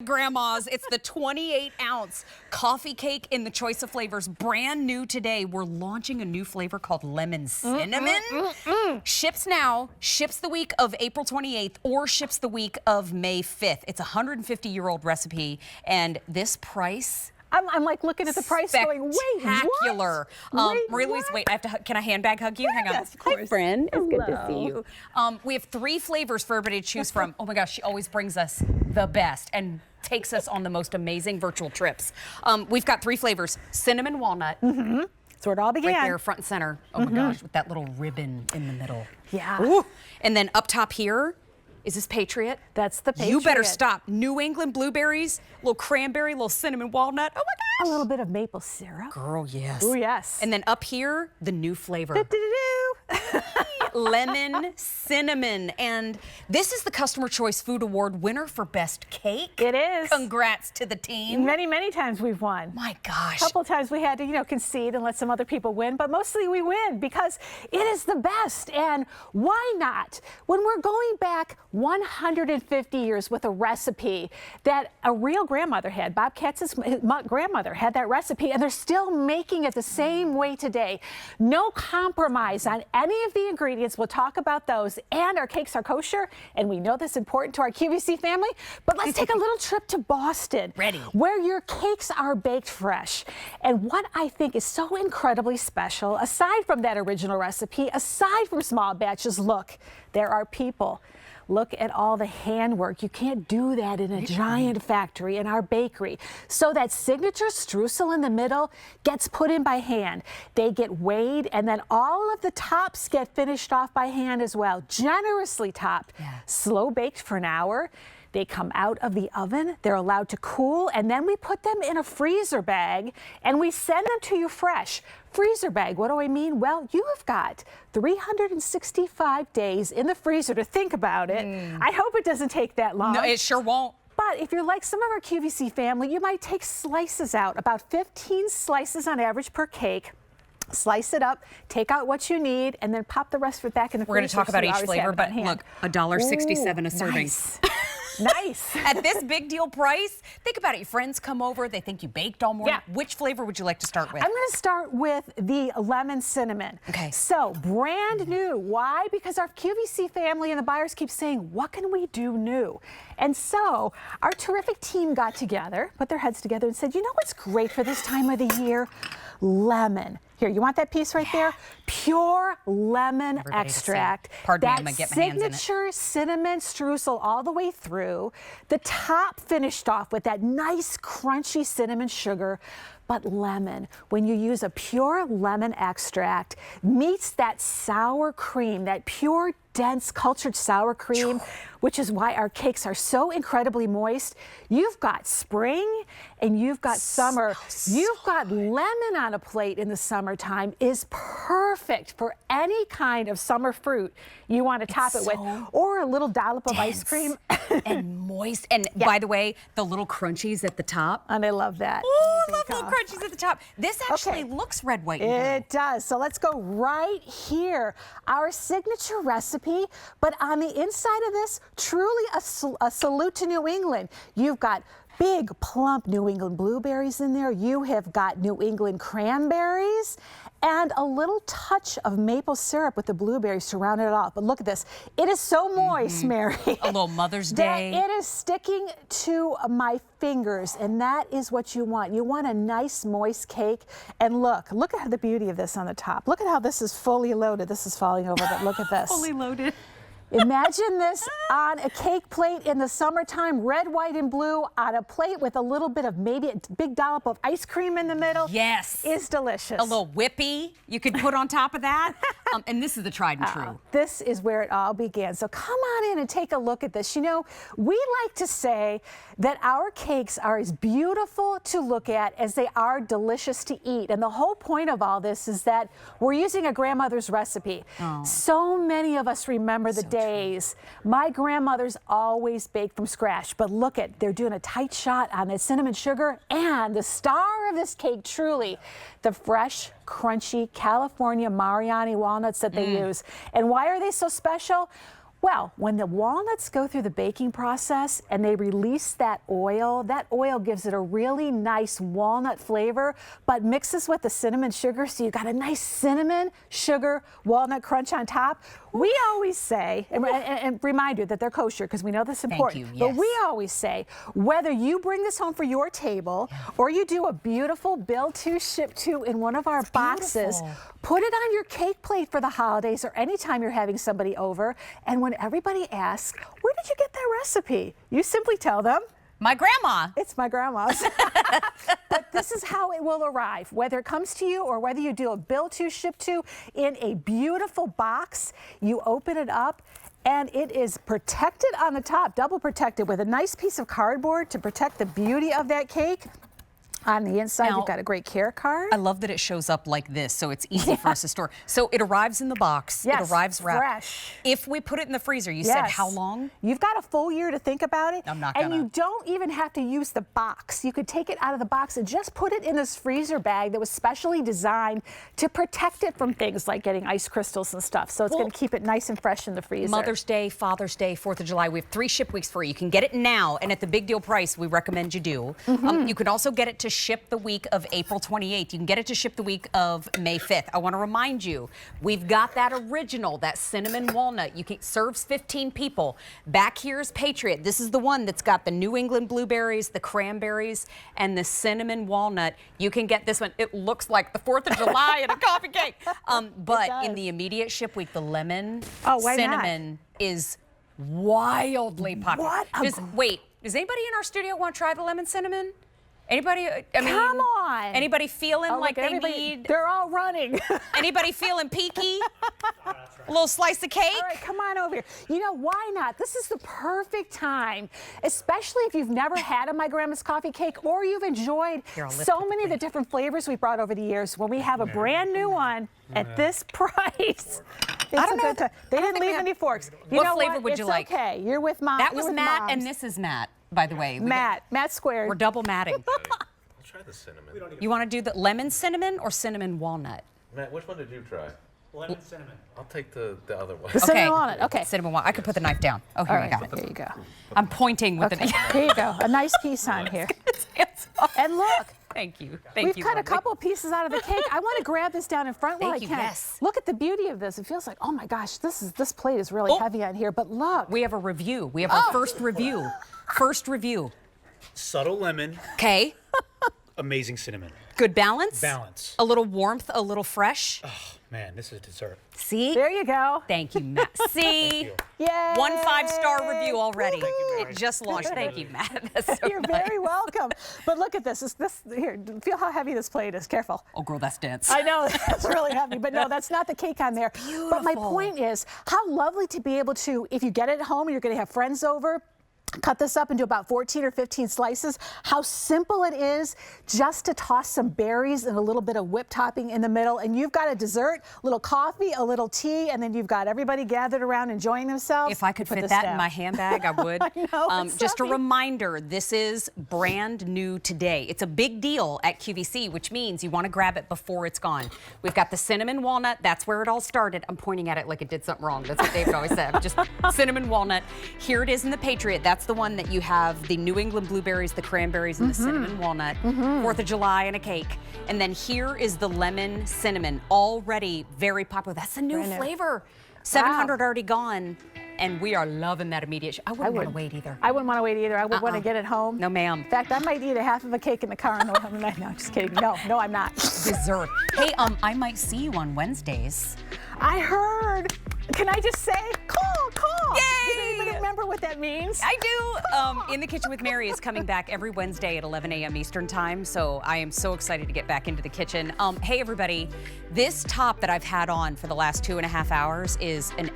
grandmas. It's the 28-ounce coffee cake in the choice of flavors. Brand new today. We're launching a new flavor called lemon cinnamon. Ships now, ships the week of April 28th, or ships the week of May 5th. It's a 150-year-old recipe, and this price... I'm like looking at the price going, wait, spectacular. what? Wait, can I handbag hug you? Hang on. Yes, of course. Hi, friend. It's good to see Hello. you. We have 3 flavors for everybody to choose from. Oh my gosh, she always brings us the best and takes us on the most amazing virtual trips. We've got 3 flavors: cinnamon walnut. That's where it all began. Right there, front and center. Oh my gosh, with that little ribbon in the middle. Yeah. Ooh. And then up top here, is this Patriot? That's the Patriot. You better stop. New England blueberries, little cranberry, little cinnamon walnut. Oh my gosh. A little bit of maple syrup. Girl, yes. Oh, yes. And then up here, the new flavor. Lemon cinnamon. And this is the Customer Choice Food Award winner for Best Cake. It is. Congrats to the team. Many, many times we've won. My gosh. A couple of times we had to, concede and let some other people win, but mostly we win because it is the best. And why not? When we're going back 150 years with a recipe that a real grandmother had, Bob Katz's grandmother had that recipe, and they're still making it the same way today. No compromise on any of the ingredients. We'll talk about those. And our cakes are kosher, and we know that's important to our QVC family. But let's take a little trip to Boston. Ready. Where your cakes are baked fresh. And what I think is so incredibly special, aside from that original recipe, aside from small batches, look, there are people. Look at all the handwork. You can't do that in a giant factory in our bakery. So that signature streusel in the middle gets put in by hand. They get weighed, and then all of the tops get finished off by hand as well. Generously topped. Yeah. Slow baked for an hour. They come out of the oven, they're allowed to cool, and then we put them in a freezer bag and we send them to you fresh. Freezer bag, what do I mean? Well, you have got 365 days in the freezer to think about it. I hope it doesn't take that long. No, it sure won't. But if you're like some of our QVC family, you might take slices out, about 15 slices on average per cake. Slice it up, take out what you need, and then pop the rest of it back in the freezer. We're going to talk about each flavor, but look, $1.67 a serving. Nice. Nice. At this big deal price, think about it. Your friends come over, they think you baked all morning. Yeah. Which flavor would you like to start with? I'm going to start with the lemon cinnamon. Okay. So brand new. Why? Because our QVC family and the buyers keep saying, what can we do new? And so our terrific team got together, put their heads together and said, you know what's great for this time of the year? Lemon. Here, you want that piece right there? Pure lemon extract. Pardon me, I'm gonna get my hands in it. Signature cinnamon streusel all the way through. The top finished off with that nice crunchy cinnamon sugar. But lemon, when you use a pure lemon extract, meets that sour cream, that pure, dense, cultured sour cream, which is why our cakes are so incredibly moist. You've got spring and you've got summer. You've got lemon on a plate in the summertime is perfect for any kind of summer fruit you want to top it with, or a little dollop of ice cream. And moist. And by the way, the little crunchies at the top. And I love that. Oh, I love little crunchies at the top. This actually looks red, white, and blue. It does. So let's go right here. Our signature recipe, but on the inside of this, truly a salute to New England. You've got big, plump New England blueberries in there. You have got New England cranberries and a little touch of maple syrup with the blueberries to round it off. But look at this. It is so moist, Mary. A little Mother's Day. It is sticking to my fingers, and that is what you want. You want a nice, moist cake. And look at the beauty of this on the top. Look at how this is fully loaded. This is falling over, but look at this. Fully loaded. Imagine this on a cake plate in the summertime, red, white, and blue, on a plate with a little bit of maybe a big dollop of ice cream in the middle. Yes. Is delicious. A little whippy you could put on top of that. And this is the tried and true. This is where it all began. So come on in and take a look at this. You know, we like to say that our cakes are as beautiful to look at as they are delicious to eat. And the whole point of all this is that we're using a grandmother's recipe. So many of us remember the days. My grandmother's always baked from scratch, but look at, they're doing a tight shot on the cinnamon sugar, and the star of this cake, truly, the fresh, crunchy California Mariani walnuts that they use. And why are they so special? Well, when the walnuts go through the baking process and they release that oil gives it a really nice walnut flavor, but mixes with the cinnamon sugar, so you got a nice cinnamon, sugar, walnut crunch on top. We always say, and remind you that they're kosher because we know that's important, Thank you, yes. but we always say, whether you bring this home for your table or you do a beautiful build to, ship to in one of our boxes, put it on your cake plate for the holidays or anytime you're having somebody over. And when everybody asks, where did you get that recipe? You simply tell them, My grandma. it's my grandma's. But this is how it will arrive, whether it comes to you or whether you do a build to, ship to in a beautiful box. You open it up and it is protected on the top, double protected with a nice piece of cardboard to protect the beauty of that cake. On the inside, you've got a great care card. I love that it shows up like this, so it's easy for us to store. So it arrives in the box. Yes, it arrives wrapped. fresh. If we put it in the freezer, you said how long? You've got a full year to think about it. I'm not And gonna. you don't even have to use the box. You could take it out of the box and just put it in this freezer bag that was specially designed to protect it from things like getting ice crystals and stuff. So it's going to keep it nice and fresh in the freezer. Mother's Day, Father's Day, 4th of July. We have 3 ship weeks for you. You can get it now, and at the big deal price we recommend you do. You can also get it to ship the week of April 28th. You can get it to ship the week of May 5th. I want to remind you, we've got that original, that cinnamon walnut. You can serves 15 people. Back here's Patriot. This is the one that's got the New England blueberries, the cranberries, and the cinnamon walnut. You can get this one. It looks like the 4th of July in a coffee cake. But in the immediate ship week, the lemon why cinnamon is wildly popular. What a Wait, does anybody in our studio want to try the lemon cinnamon? Anybody? I mean, Come on. Anybody feeling like look, they need? They're all running. Anybody feeling peaky? A little slice of cake? All right, come on over here. You know, why not? This is the perfect time, especially if you've never had a My Grandma's Coffee Cake or you've enjoyed so many of the different flavors we brought over the years. When we have a brand new one at this price. I don't know. They didn't leave any forks. What flavor would you like? It's okay. You're with Mom. That was Matt, and this is Matt, by the way. Matt squared. We're double matting. I'll try the cinnamon. You want to do the lemon cinnamon or cinnamon walnut? Matt, which one did you try? Lemon cinnamon. I'll take the other one. The cinnamon walnut. Okay. Cinnamon walnut. I could put the knife down. Oh, here All we right, go. there you go. I'm pointing with Okay, the here you go. A nice piece on here. And look. Thank you. We've you. cut a Lindsay. couple pieces out of the cake. I want to grab this down in front while I Thank you, can. yes. Look at the beauty of this. It feels like, oh my gosh, this plate is really heavy on here. But look. We have a review. We have our first review. First review. Subtle lemon, Okay. amazing cinnamon. Good balance. Balance. A little warmth, a little fresh. Oh, man, this is dessert. See? There you go. Thank you, Matt. See? you. Yay. 1 5-star review already. Mary. It just launched. Thank you, Matt. That's so You're nice. very welcome. But look at this. Here, feel how heavy this plate is. Careful. Oh, girl, that's dense. I know it's really heavy, but no, that's not the cake on there. But my Beautiful. point is, how lovely to be able to, if you get it at home and you're going to have friends over, cut this up into about 14 or 15 slices. How simple it is just to toss some berries and a little bit of whipped topping in the middle. And you've got a dessert, a little coffee, a little tea, and then you've got everybody gathered around enjoying themselves. If I could Put fit this that down. in my handbag, I would. I know, it's Just a heavy. reminder, this is brand new today. It's a big deal at QVC, which means you want to grab it before it's gone. We've got the cinnamon walnut. That's where it all started. I'm pointing at it like it did something wrong. That's what David always said. Just cinnamon walnut. Here it is in the Patriot. That's the one that you have the New England blueberries, the cranberries, and the cinnamon walnut. 4th of July and a cake. And then here is the lemon cinnamon, already very popular. That's the new Brand new. flavor. 700 already gone, and we are loving that immediate. I wouldn't want to wait either. I wouldn't want to wait either. I would want to get it home. No, ma'am. In fact, I might eat a half of a cake in the car and the night. No, just kidding. No, I'm not. Dessert. Hey, I might see you on Wednesdays. I heard. Can I just say, call. Yay! Does anybody remember what that means? I do. In the Kitchen with Mary is coming back every Wednesday at 11 a.m. Eastern Time, so I am so excited to get back into the kitchen. Hey, everybody, this top that I've had on for the last 2.5 hours is an